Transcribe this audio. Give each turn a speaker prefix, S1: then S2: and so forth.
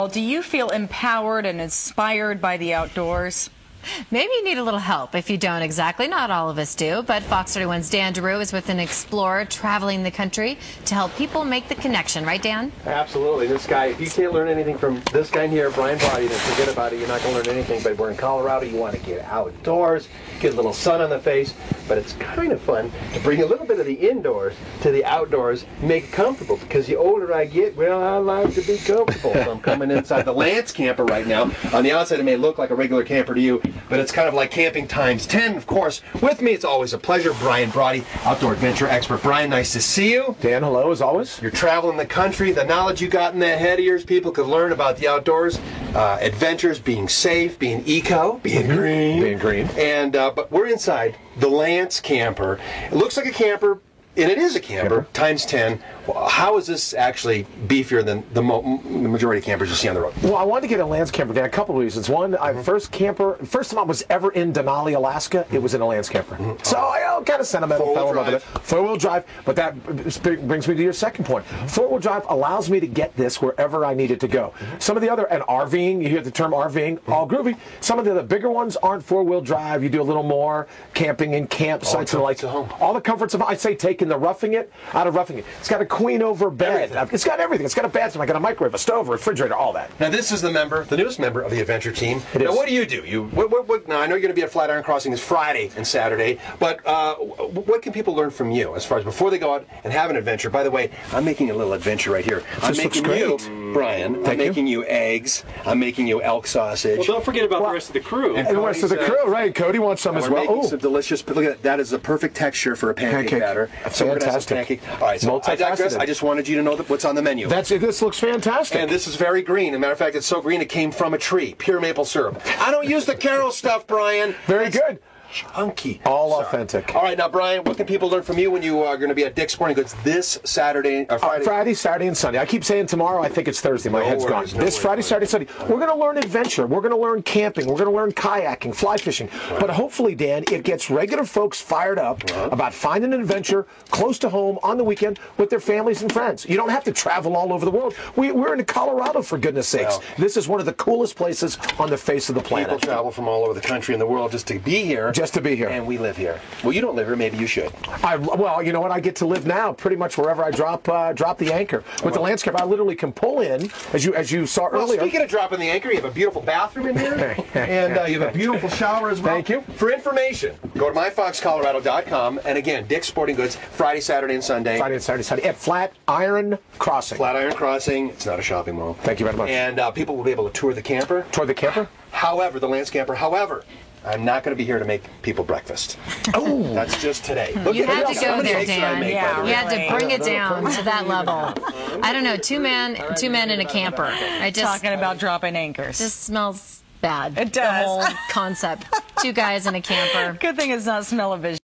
S1: Do you feel empowered and inspired by the outdoors?
S2: Maybe you need a little help if you don't exactly. Not all of us do, but Fox 31's Dan Dereau is with an explorer traveling the country to help people make the connection. Right, Dan?
S3: Absolutely. This guy, if you can't learn anything from this guy here, Brian Brody, then forget about it. You're not going to learn anything. But we're in Colorado. You want to get outdoors, get a little sun on the face. But it's kind of fun to bring a little bit of the indoors to the outdoors, make it comfortable. Because the older I get, well, I like to be comfortable. So I'm coming inside the Lance camper right now. On the outside, it may look like a regular camper to you, but it's kind of like camping times 10, of course. With me, it's always a pleasure, Brian Brody, outdoor adventure expert. Brian, nice to see you.
S4: Dan, hello, as always.
S3: You're traveling the country. The knowledge you got in that head of yours, people could learn about the outdoors, adventures, being safe, being eco, being green.
S4: Being green.
S3: And, but we're inside the Lance camper. It looks like a camper, and it is a camper, times 10. How is this actually beefier than the majority of campers you see on the road?
S4: Well, I wanted to get a Lance camper, Dan, a couple of reasons. One, first time I was ever in Denali, Alaska, it was in a Lance camper. So I kind of sentimental, fell in love with it. Four-wheel drive, but that brings me to your second point. Four-wheel drive allows me to get this wherever I need it to go. Some of the other, and RVing, you hear the term RVing, all groovy. Some of the bigger ones aren't four-wheel drive. You do a little more camping in campsites and like all the comforts of, I'd say, taking the roughing it out of roughing it. It's got a queen over bed. It's got everything. It's got a bathroom. I got a microwave, a stove, a refrigerator, all that.
S3: Now this is the newest member of the adventure team. Now what do you do? Now I know you're going to be at Flatiron Crossing this Friday and Saturday, but what can people learn from you as far as before they go out and have an adventure? By the way, I'm making a little adventure right here. I'm making you, Brian. I'm making you eggs. I'm making you elk sausage.
S5: Well, don't forget about the rest of the crew.
S4: And the rest of the crew, right? Cody wants some as well.
S3: Making some delicious. Look at that. That is the perfect texture for a pancake batter.
S4: So we're gonna have some
S3: pancake. All right. So I digress. I just wanted you to know what's on the menu.
S4: This looks fantastic.
S3: And this is very green. As a matter of fact, it's so green it came from a tree. Pure maple syrup. I don't use the Carol stuff, Brian.
S4: Very good.
S3: Chunky.
S4: All authentic.
S3: All right, now, Brian, what can people learn from you when you are going to be at Dick's Sporting Goods this Saturday or Friday?
S4: Friday, Saturday, and Sunday. I keep saying tomorrow. I think it's Thursday. My head's gone. This Friday, Saturday, Sunday. We're going to learn adventure. We're going to learn camping. We're going to learn kayaking, fly fishing. But hopefully, Dan, it gets regular folks fired up about finding an adventure close to home on the weekend with their families and friends. You don't have to travel all over the world. We're in Colorado, for goodness sakes. This is one of the coolest places on the face of the planet.
S3: People travel from all over the country and the world just to be here.
S4: Just to be here.
S3: And we live here. Well, you don't live here. Maybe you should.
S4: Well, you know what? I get to live now pretty much wherever I drop the anchor. With the Lance camper, I literally can pull in, as you saw earlier.
S3: Speaking of dropping the anchor, you have a beautiful bathroom in here, and you have a beautiful shower as well.
S4: Thank you.
S3: For information, go to myfoxcolorado.com, and again, Dick's Sporting Goods, Friday, Saturday, and Sunday.
S4: Friday and Saturday, Sunday at Flatiron Crossing.
S3: Flatiron Crossing. It's not a shopping mall.
S4: Thank you very much.
S3: And people will be able to tour the camper.
S4: Tour the camper?
S3: However, the Lance camper. However, I'm not going to be here to make people breakfast.
S4: Oh,
S3: that's just today.
S2: You had to go there, Dan.
S1: Yeah,
S2: you had to bring it down to that level. I don't know, two men in a camper.
S1: Talking about dropping anchors.
S2: Just smells bad.
S1: It does.
S2: The whole concept. Two guys in a camper.
S1: Good thing it's not smell-o-vision.